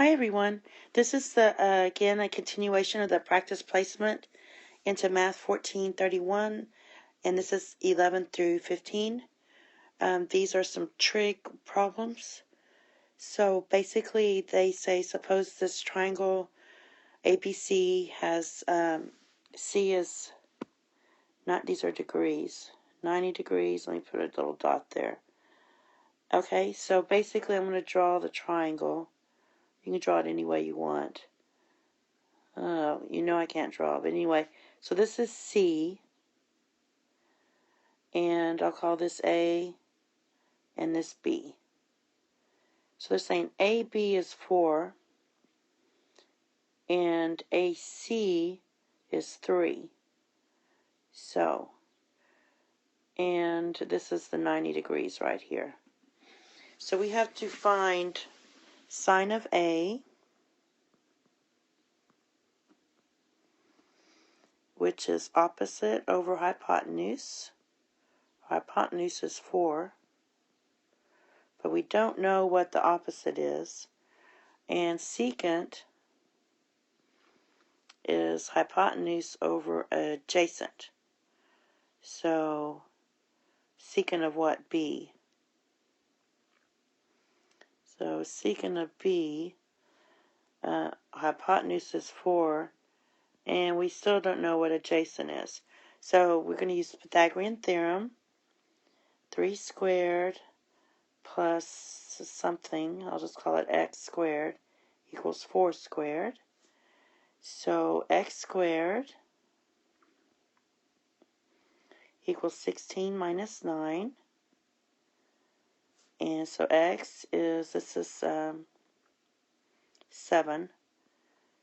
Hi everyone, this is again a continuation of the practice placement into Math 1431, and this is 11 through 15. These are some trig problems. So basically they say suppose this triangle ABC has, C is, not these are degrees, 90 degrees, let me put a little dot there. Okay, so basically I'm going to draw the triangle. You can draw it any way you want. You know I can't draw, but anyway, so this is C, and I'll call this A, and this B. So they're saying AB is 4, and AC is 3. So, and this is the 90 degrees right here. So we have to find sine of A, which is opposite over hypotenuse. Hypotenuse is 4, but we don't know what the opposite is. And secant is hypotenuse over adjacent. So, secant of what? B. So, secant of B, hypotenuse is 4, and we still don't know what adjacent is. So, we're going to use the Pythagorean theorem. 3 squared plus something, I'll just call it x squared, equals 4 squared. So, x squared equals 16 minus 9. And so x is, this is 7.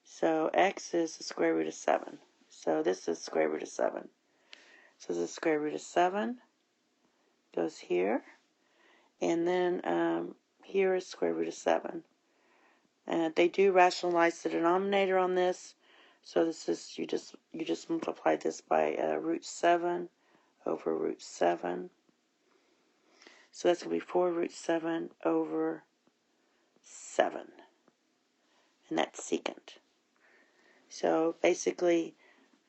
So x is the square root of 7. So this is square root of 7. So this is square root of 7. Goes here. And then here is square root of 7. And they do rationalize the denominator on this. So this is, you just multiply this by root 7 over root 7. So that's going to be 4 root 7 over 7. And that's secant. So basically,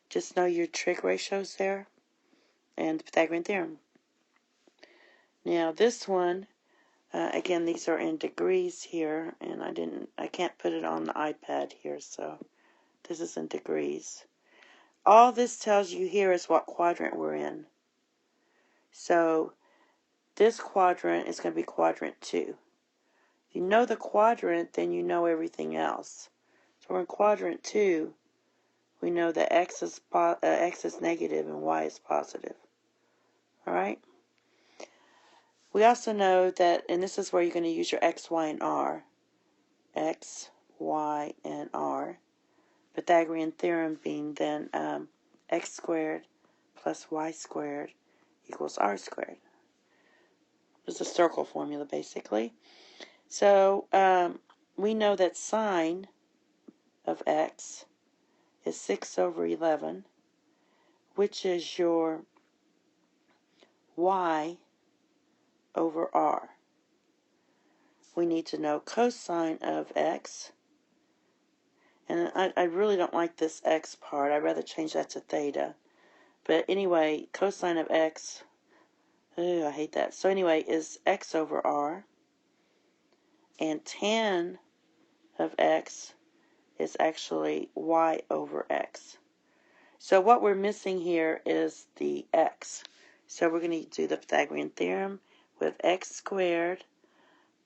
just know your trig ratios there and the Pythagorean theorem. Now this one, again, these are in degrees here, and I can't put it on the iPad here, so this is in degrees. All this tells you here is what quadrant we're in. So this quadrant is going to be quadrant 2. If you know the quadrant, then you know everything else. So we're in quadrant 2. We know that x is negative and y is positive. All right? We also know that, and this is where you're going to use your x, y, and r. X, y, and r. Pythagorean theorem being then x squared plus y squared equals r squared. It's a circle formula, basically. So we know that sine of x is 6 over 11, which is your y over r. We need to know cosine of x. And I really don't like this x part. I'd rather change that to theta. But anyway, cosine of x, I hate that. So anyway, is x over r. And tan of x is actually y over x. So what we're missing here is the x. So we're going to do the Pythagorean theorem with x squared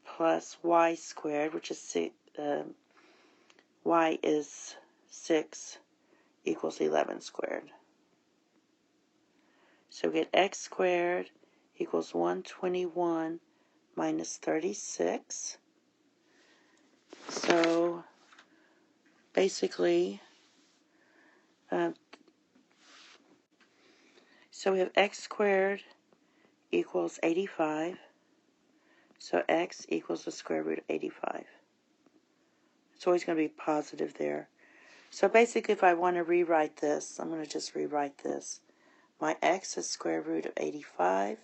plus y squared, which is 6, y is 6 equals 11 squared. So we get x squared equals 121 minus 36. So basically, so we have x squared equals 85. So x equals the square root of 85. It's always going to be positive there. So basically, if I want to rewrite this, I'm going to just rewrite this. My x is square root of 85.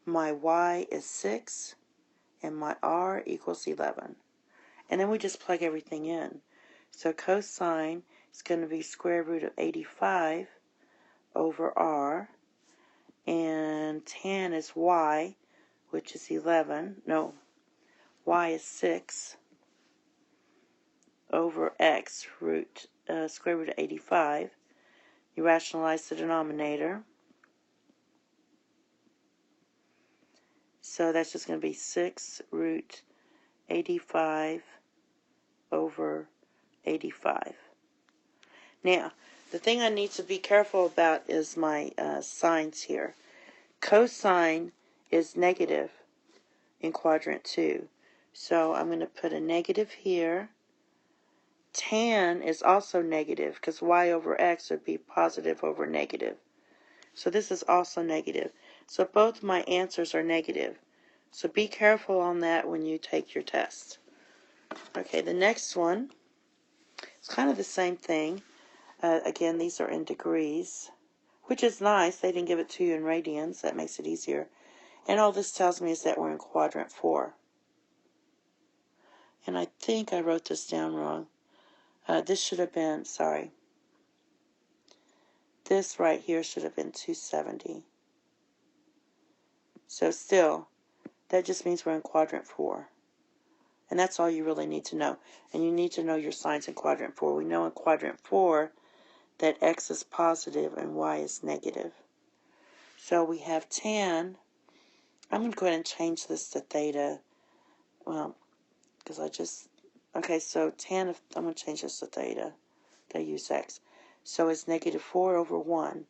My y is 6. And my r equals 11. And then we just plug everything in. So cosine is going to be square root of 85 over r. And tan is y, which is 11. No, y is 6 over x square root of 85. You rationalize the denominator. So that's just going to be 6 root 85 over 85. Now, the thing I need to be careful about is my signs here. Cosine is negative in quadrant 2. So I'm going to put a negative here. Tan is also negative because y over x would be positive over negative. So this is also negative. So both my answers are negative. So be careful on that when you take your test. Okay, the next one is kind of the same thing. Again, these are in degrees, which is nice. They didn't give it to you in radians. That makes it easier. And all this tells me is that we're in quadrant 4. And I think I wrote this down wrong. This should have been, sorry. This right here should have been 270. So still, that just means we're in quadrant 4. And that's all you really need to know. And you need to know your signs in quadrant 4. We know in quadrant 4 that x is positive and y is negative. So we have tan. I'm going to go ahead and change this to theta. Well, because okay, so tan, I'm going to change this to theta. I use x. So it's negative 4 over 1.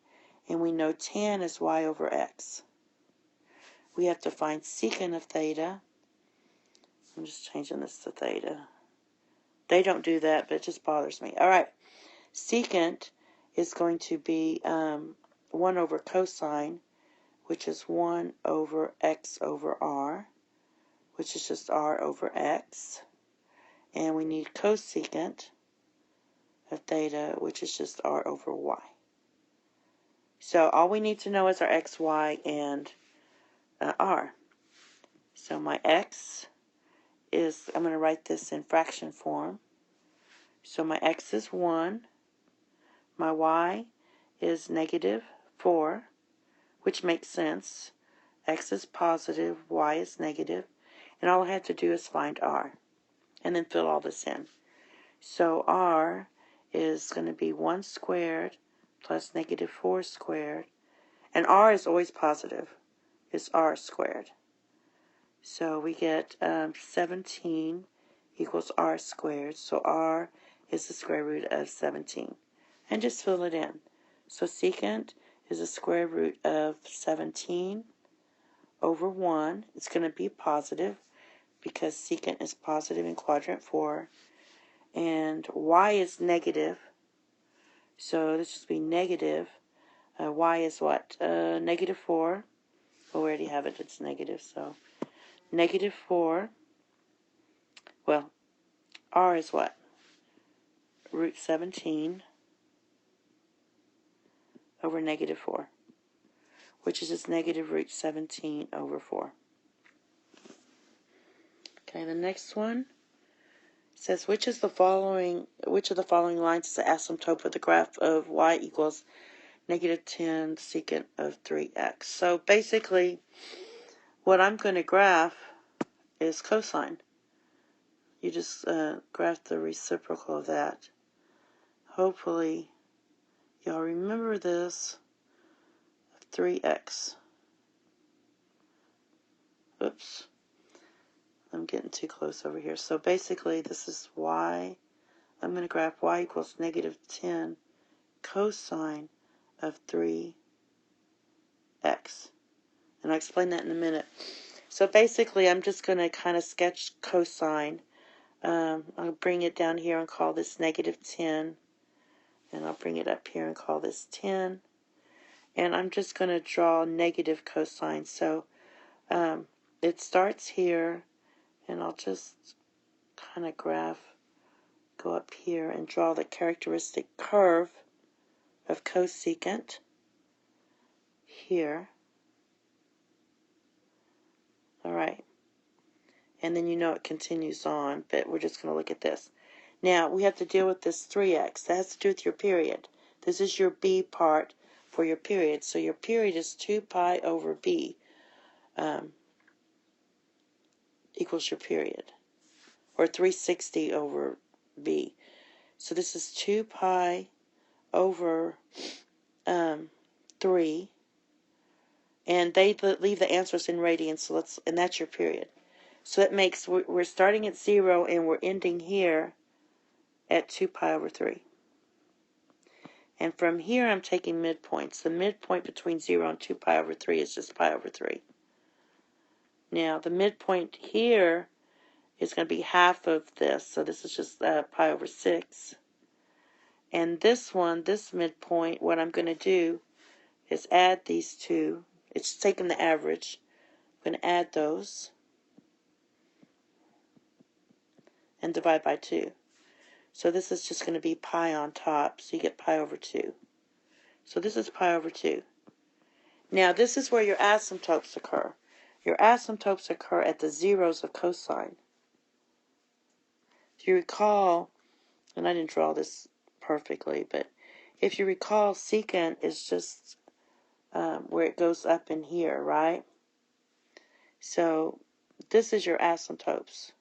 And we know tan is y over x. We have to find secant of theta. I'm just changing this to theta. They don't do that, but it just bothers me. All right. Secant is going to be 1 over cosine, which is 1 over x over r, which is just r over x. And we need cosecant of theta, which is just r over y. So all we need to know is our x, y, and r. So my x is, I'm going to write this in fraction form. So my x is 1. My y is negative 4, which makes sense. X is positive, y is negative. And all I have to do is find r. And then fill all this in. So r is going to be 1 squared plus negative 4 squared. And r is always positive. It's r squared. So we get 17 equals r squared. So r is the square root of 17. And just fill it in. So secant is the square root of 17 over 1. It's going to be positive because secant is positive in quadrant 4. And y is negative. So this should be negative. Y is what? Negative 4. Well, we already have it. It's negative, so negative 4. Well, r is what? Root 17 over negative 4, which is just negative root 17 over 4. Okay, the next one says which of the following lines is the asymptote of the graph of y equals negative 10 secant of 3x. So basically, what I'm going to graph is cosine. You just graph the reciprocal of that. Hopefully, y'all remember this. 3x. Oops. I'm getting too close over here. So basically, this is y. I'm going to graph y equals negative 10 cosine of 3x. And I'll explain that in a minute. So basically, I'm just going to kind of sketch cosine. I'll bring it down here and call this negative 10. And I'll bring it up here and call this 10. And I'm just going to draw negative cosine. So it starts here, and I'll just kind of go up here and draw the characteristic curve of cosecant here. All right. And then you know it continues on, but we're just going to look at this. Now, we have to deal with this 3x. That has to do with your period. This is your b part for your period. So your period is 2 pi over b equals your period, or 360 over b. So this is 2 pi over 3, and they leave the answers in radians, so and that's your period. So that makes, we're starting at 0 and we're ending here at 2 pi over 3. And from here I'm taking midpoints. The midpoint between 0 and 2 pi over 3 is just pi over 3. Now the midpoint here is going to be half of this, so this is just pi over 6. And this one, this midpoint, what I'm going to do is add these two. It's taking the average. I'm going to add those and divide by 2. So this is just going to be pi on top, so you get pi over 2. So this is pi over 2. Now this is where your asymptotes occur. Your asymptotes occur at the zeros of cosine. If you recall, and I didn't draw this perfectly, but if you recall, secant is just where it goes up in here, right? So this is your asymptotes.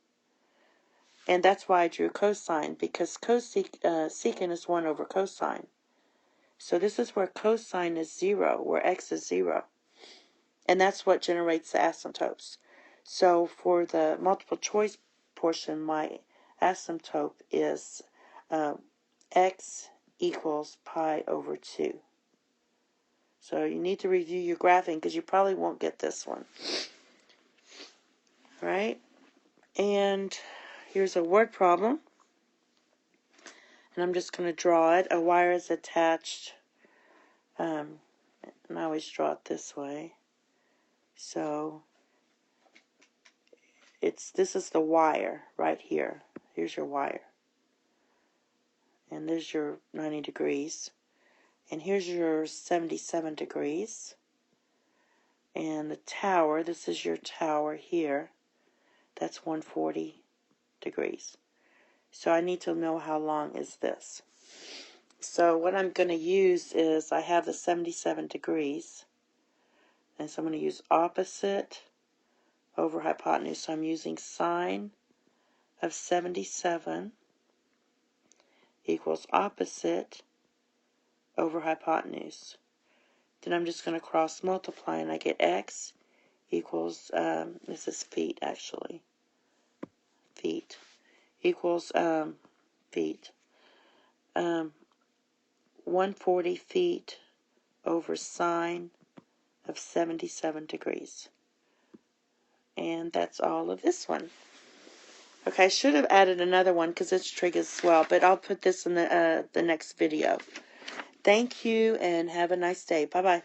And that's why I drew cosine, because secant is 1 over cosine. So this is where cosine is 0, where x is 0. And that's what generates the asymptotes. So for the multiple choice portion, my asymptote is x equals pi over 2. So you need to review your graphing because you probably won't get this one. All right? And here's a word problem. And I'm just going to draw it. A wire is attached. And I always draw it this way. So this is the wire right here. Here's your wire. And there's your 90 degrees. And here's your 77 degrees. And the tower, this is your tower here. That's 140 degrees. So I need to know how long is this. So what I'm going to use is, I have the 77 degrees. And so I'm going to use opposite over hypotenuse. So I'm using sine of 77 equals opposite over hypotenuse. Then I'm just going to cross multiply, and I get x equals, this is feet actually, feet, equals feet, 140 feet over sine of 77 degrees. And that's all of this one. Okay, I should have added another one because it's trig as well, but I'll put this in the next video. Thank you, and have a nice day. Bye-bye.